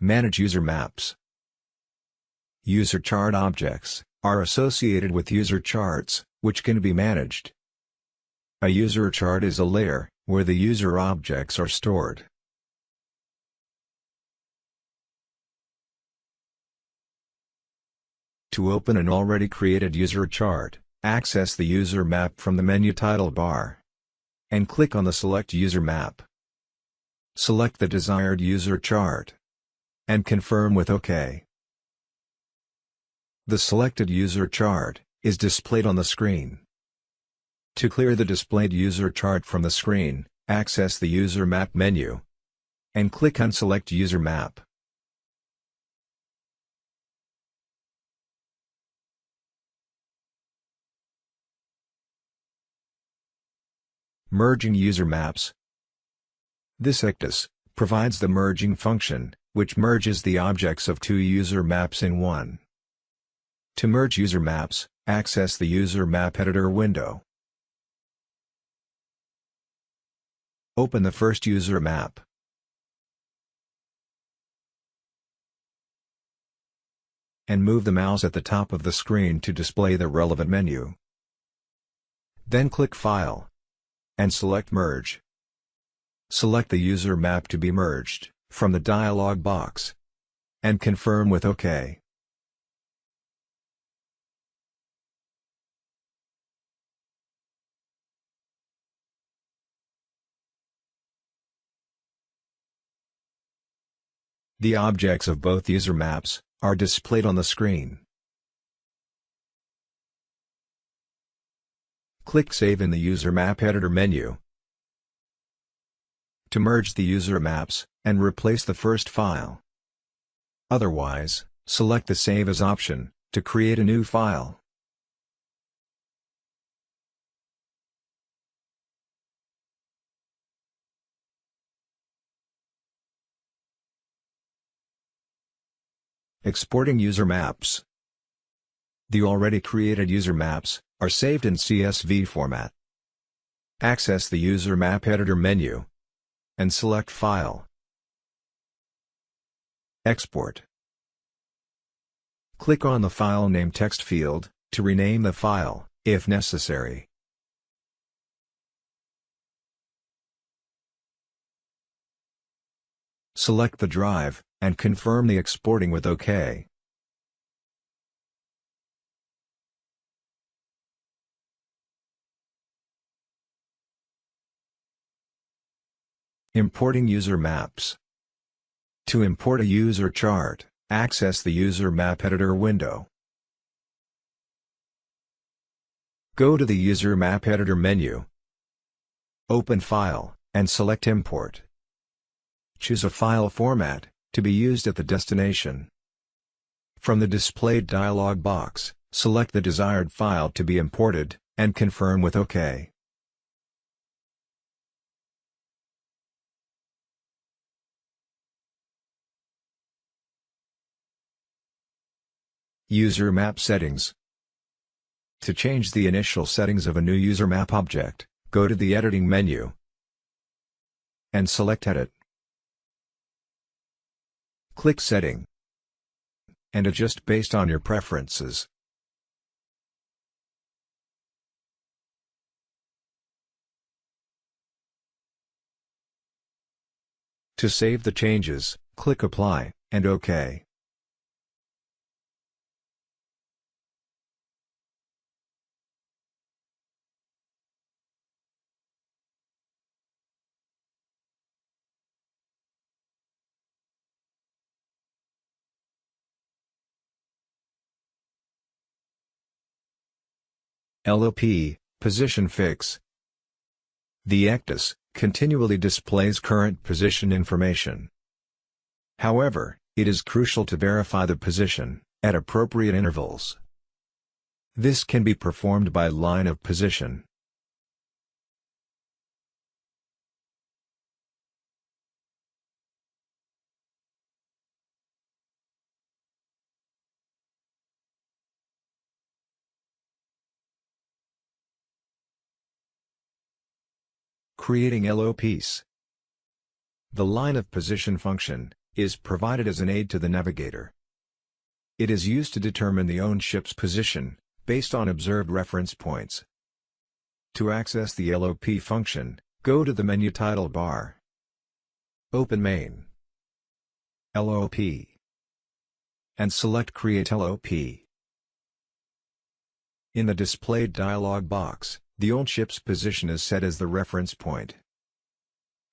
Manage user maps. User chart objects are associated with user charts, which can be managed. A user chart is a layer where the user objects are stored. To open an already created user chart, access the user map from the menu title bar and click on the Select User Map. Select the desired user chart and confirm with OK. The selected user chart is displayed on the screen. To clear the displayed user chart from the screen, access the User Map menu and click on Select User Map. Merging user maps. This ECDIS provides the merging function, which merges the objects of two user maps in one. To merge user maps, access the User Map Editor window. Open the first user map. And move the mouse at the top of the screen to display the relevant menu. Then click File and select Merge. Select the user map to be merged from the dialog box and confirm with OK. The objects of both user maps are displayed on the screen. Click Save in the User Map Editor menu to merge the user maps and replace the first file. Otherwise, select the Save As option to create a new file. Exporting user maps. The already created user maps are saved in CSV format. Access the User Map Editor menu and select File. Export. Click on the File Name text field to rename the file, if necessary. Select the drive and confirm the exporting with OK. Importing user maps. To import a user chart, access the User Map Editor window. Go to the User Map Editor menu. Open File, and select Import. Choose a file format to be used at the destination. From the displayed dialog box, select the desired file to be imported, and confirm with OK. User Map Settings. To change the initial settings of a new user map object, go to the Editing menu and select Edit. Click Setting and adjust based on your preferences. To save the changes, click Apply, and OK. LOP, Position Fix. The ECDIS continually displays current position information. However, it is crucial to verify the position at appropriate intervals. This can be performed by line of position. Creating LOPs. The line of position function is provided as an aid to the navigator. It is used to determine the owned ship's position, based on observed reference points. To access the LOP function, go to the menu title bar. Open Main, LOP, and select Create LOP. In the displayed dialog box, the owned ship's position is set as the reference point.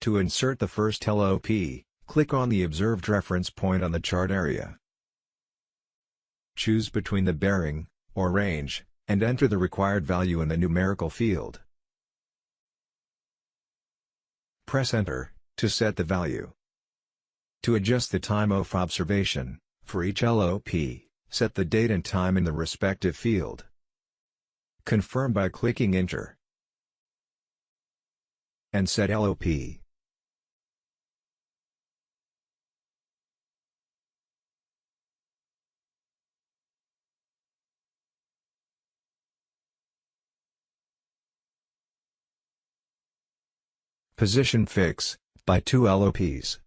To insert the first LOP, click on the observed reference point on the chart area. Choose between the bearing, or range, and enter the required value in the numerical field. Press Enter to set the value. To adjust the time of observation, for each LOP, set the date and time in the respective field. Confirm by clicking Enter. And set LOP. Position fix, by 2 LOPs.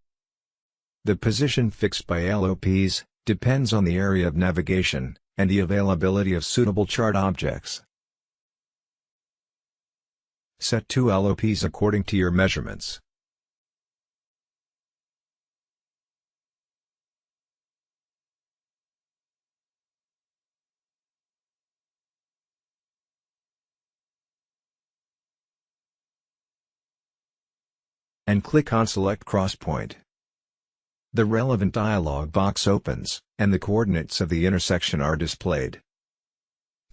The position fixed by LOPs depends on the area of navigation, and the availability of suitable chart objects. Set 2 LOPs according to your measurements. And click on Select Crosspoint. The relevant dialog box opens, and the coordinates of the intersection are displayed.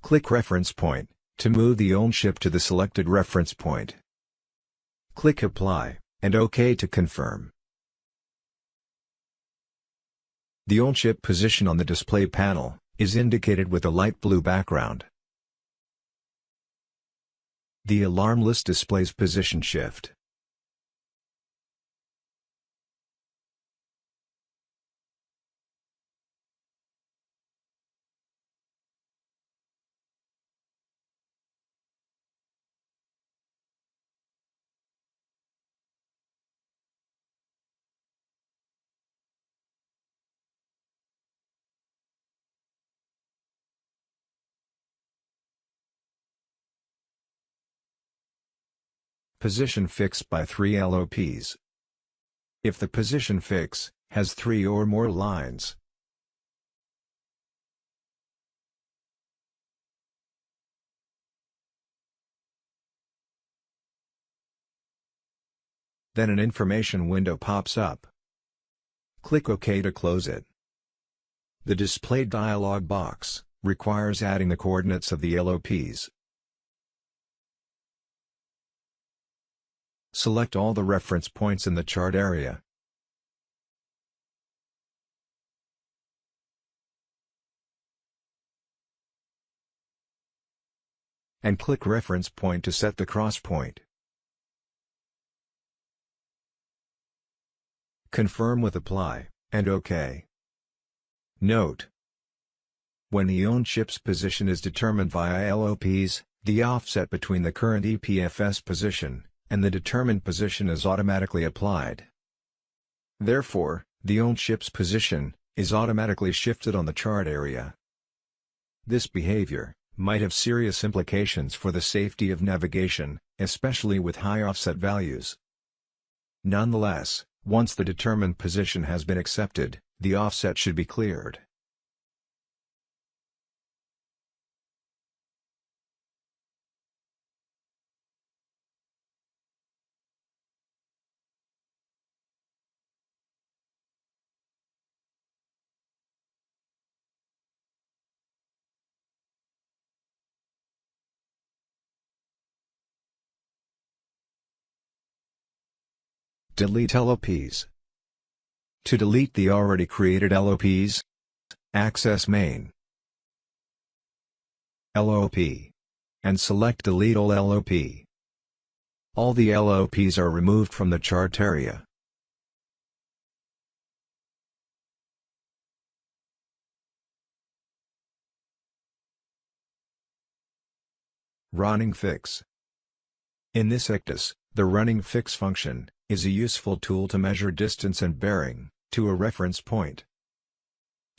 Click Reference Point to move the owned ship to the selected reference point. Click Apply, and OK to confirm. The owned ship position on the display panel is indicated with a light blue background. The alarm list displays position shift. Position fixed by 3 LOPs. If the position fix has 3 or more lines, then an information window pops up. Click OK to close it. The displayed dialog box requires adding the coordinates of the LOPs. Select all the reference points in the chart area. And click Reference Point to set the cross point. Confirm with Apply, and OK. Note: when the owned ship's position is determined via LOPs, the offset between the current EPFS position and the determined position is automatically applied. Therefore, the owned ship's position is automatically shifted on the chart area. This behavior might have serious implications for the safety of navigation, especially with high offset values. Nonetheless, once the determined position has been accepted, the offset should be cleared. Delete LOPs. To delete the already created LOPs, access Main, LOP, and select Delete all LOP. All the LOPs are removed from the chart area. Running fix. In this ECDIS, the running fix function is a useful tool to measure distance and bearing to a reference point.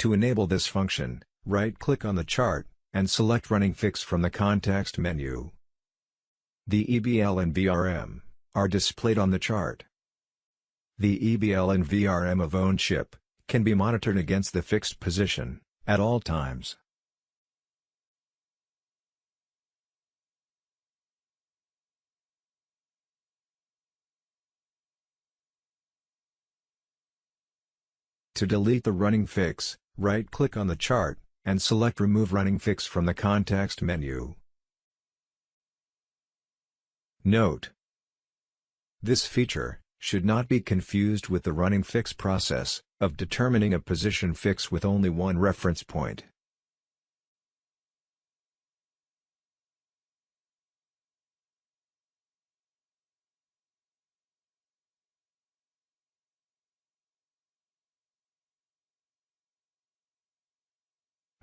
To enable this function, right-click on the chart, and select Running Fix from the context menu. The EBL and VRM are displayed on the chart. The EBL and VRM of own ship can be monitored against the fixed position at all times. To delete the running fix, right-click on the chart, and select Remove Running Fix from the context menu. Note: this feature should not be confused with the running fix process of determining a position fix with only one reference point.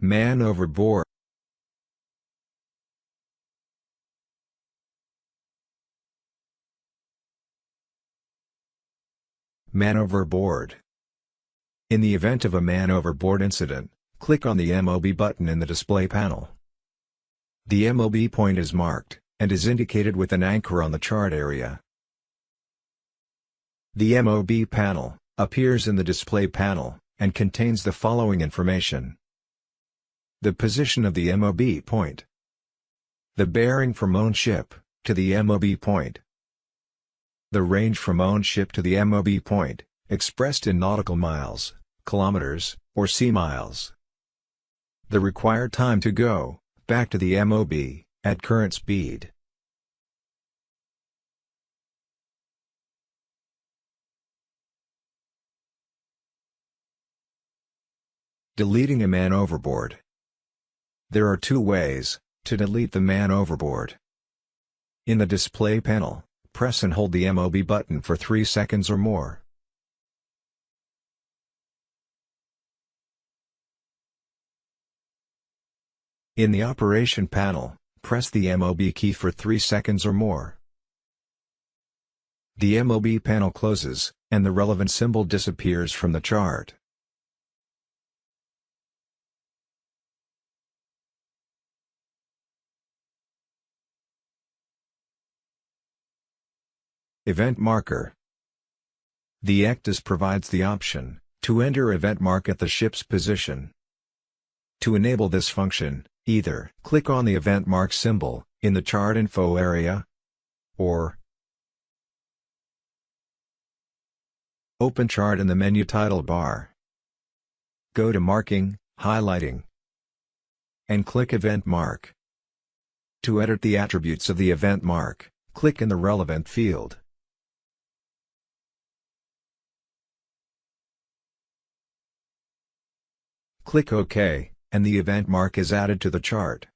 Man overboard. Man overboard. In the event of a man overboard incident, click on the MOB button in the display panel. The MOB point is marked, and is indicated with an anchor on the chart area. The MOB panel appears in the display panel, and contains the following information: the position of the MOB point, the bearing from own ship to the MOB point, the range from own ship to the MOB point, expressed in nautical miles, kilometers, or sea miles, the required time to go back to the MOB at current speed. Deleting a man overboard. There are two ways to delete the man overboard. In the display panel, press and hold the MOB button for 3 seconds or more. In the operation panel, press the MOB key for 3 seconds or more. The MOB panel closes, and the relevant symbol disappears from the chart. Event marker. The ECDIS provides the option to enter event mark at the ship's position. To enable this function, either click on the event mark symbol in the chart info area, or open chart in the menu title bar. Go to Marking, Highlighting, and click Event Mark. To edit the attributes of the event mark, click in the relevant field. Click OK, and the event mark is added to the chart.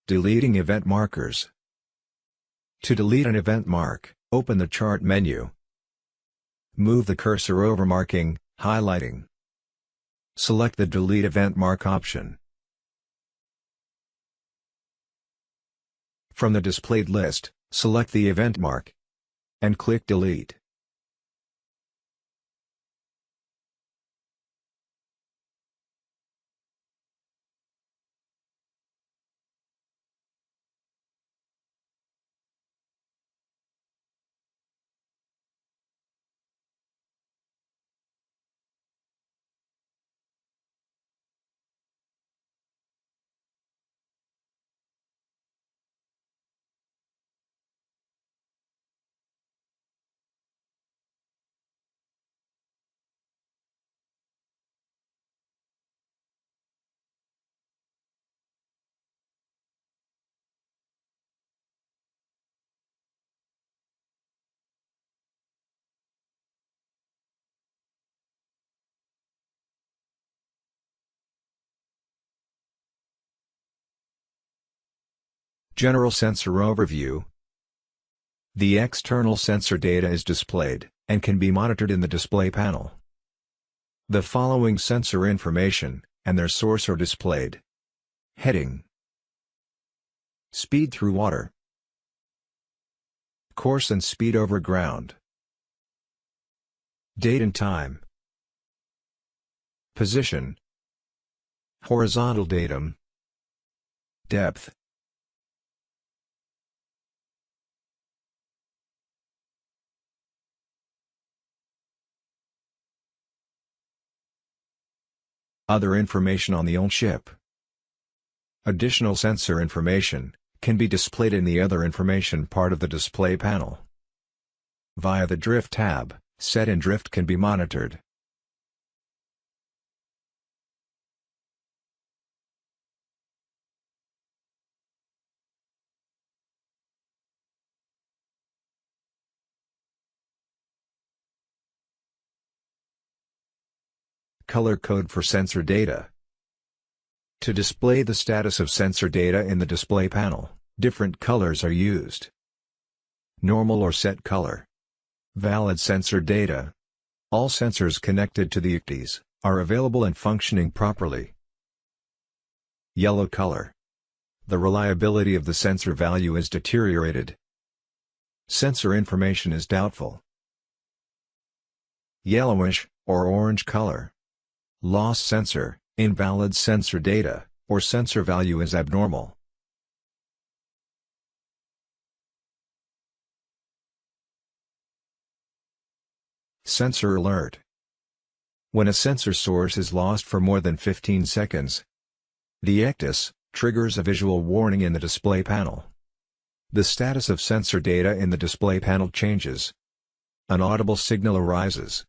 Deleting event markers. To delete an event mark, open the chart menu. Move the cursor over Marking, Highlighting. Select the Delete Event Mark option. From the displayed list, select the event mark and click Delete. General Sensor Overview. The external sensor data is displayed, and can be monitored in the display panel. The following sensor information and their source are displayed. Heading: Speed through water. Course and speed over ground. Date and time. Position. Horizontal datum. Depth. Other information on the on-ship. Additional sensor information can be displayed in the Other Information part of the display panel. Via the Drift tab, set and drift can be monitored. Color code for sensor data. To display the status of sensor data in the display panel, different colors are used. Normal or set color. Valid sensor data. All sensors connected to the ECDIS are available and functioning properly. Yellow color. The reliability of the sensor value is deteriorated. Sensor information is doubtful. Yellowish or orange color. Lost sensor, invalid sensor data, or sensor value is abnormal. Sensor alert. When a sensor source is lost for more than 15 seconds, the ECDIS triggers a visual warning in the display panel. The status of sensor data in the display panel changes. An audible signal arises.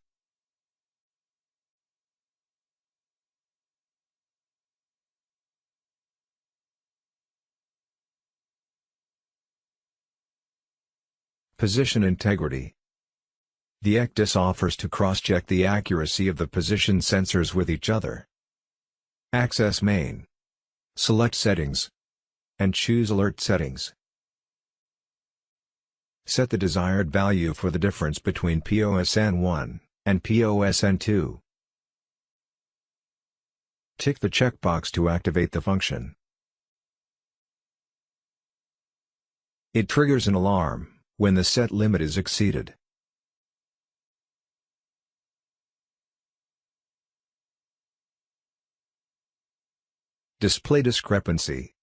Position integrity. The ECDIS offers to cross-check the accuracy of the position sensors with each other. Access main. Select Settings. And choose Alert Settings. Set the desired value for the difference between POSN1 and POSN2. Tick the checkbox to activate the function. It triggers an alarm when the set limit is exceeded. Display discrepancy.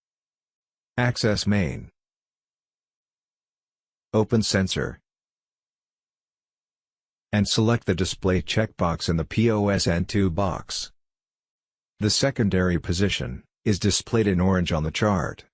Access main. Open sensor. And select the display checkbox in the POSN2 box. The secondary position is displayed in orange on the chart.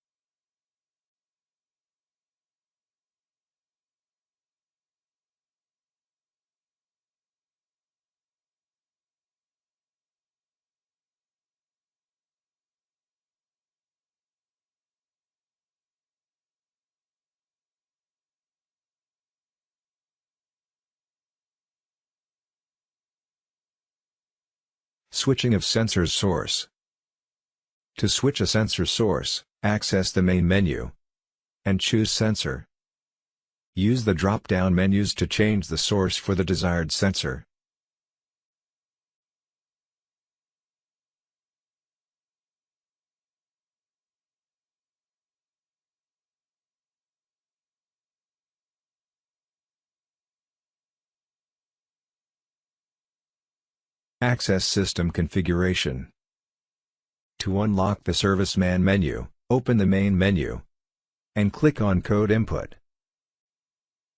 Switching of sensor source. To switch a sensor source, access the main menu and choose Sensor. Use the drop-down menus to change the source for the desired sensor. Access system configuration. To unlock the Serviceman menu, open the main menu and click on Code Input.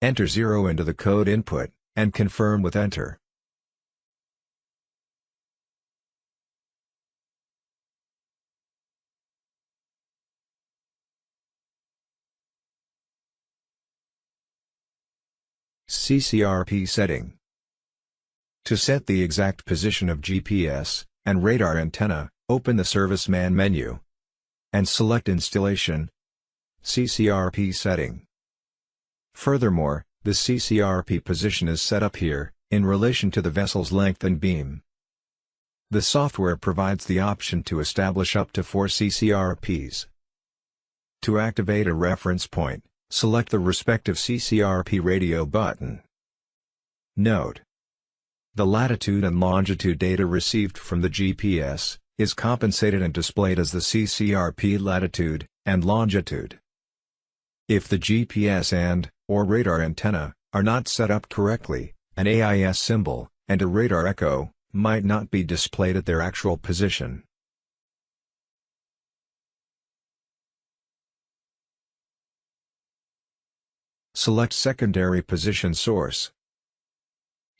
Enter 0 into the code input, and confirm with Enter. CCRP setting. To set the exact position of GPS and radar antenna, open the Serviceman menu and select Installation, CCRP setting. Furthermore, the CCRP position is set up here, in relation to the vessel's length and beam. The software provides the option to establish up to 4 CCRPs. To activate a reference point, select the respective CCRP radio button. Note: The latitude and longitude data received from the GPS is compensated and displayed as the CCRP latitude and longitude. If the GPS and/or radar antenna are not set up correctly, an AIS symbol and a radar echo might not be displayed at their actual position. Select Secondary Position Source.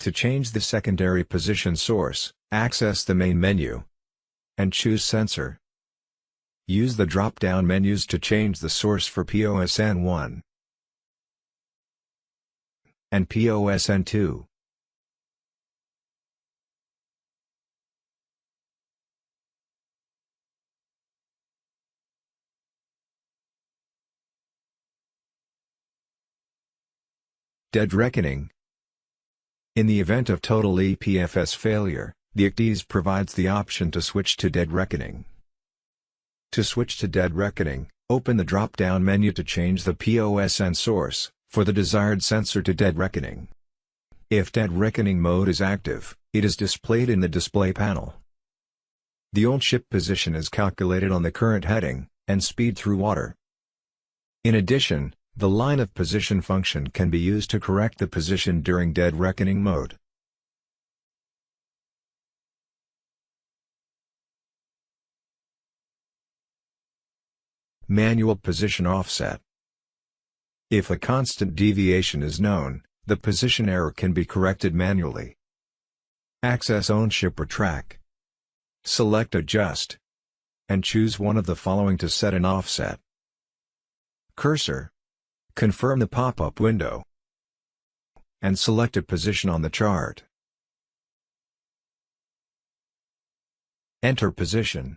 To change the secondary position source, access the main menu and choose Sensor. Use the drop-down menus to change the source for POSN1 and POSN2. Dead reckoning. In the event of total EPFS failure, the ECDIS provides the option to switch to dead reckoning. To switch to dead reckoning, open the drop-down menu to change the POSN source for the desired sensor to dead reckoning. If dead reckoning mode is active, it is displayed in the display panel. The old ship position is calculated on the current heading and speed through water. In addition, the line of position function can be used to correct the position during dead reckoning mode. Manual position offset. If a constant deviation is known, the position error can be corrected manually. Access Own Ship or Track. Select Adjust and choose one of the following to set an offset. Cursor. Confirm the pop-up window and select a position on the chart. Enter position.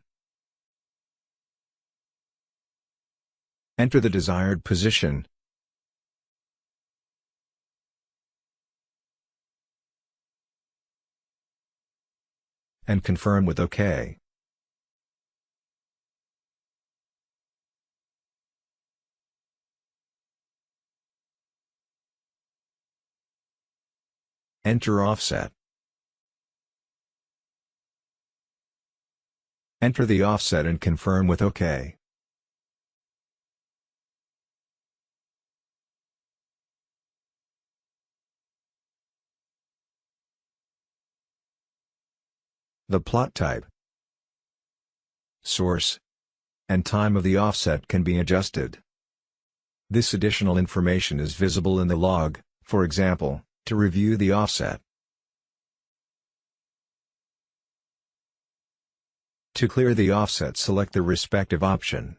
Enter the desired position. And confirm with OK. Enter offset. Enter the offset and confirm with OK. The plot type, source, and time of the offset can be adjusted. This additional information is visible in the log, for example, to review the offset. To clear the offset, select the respective option.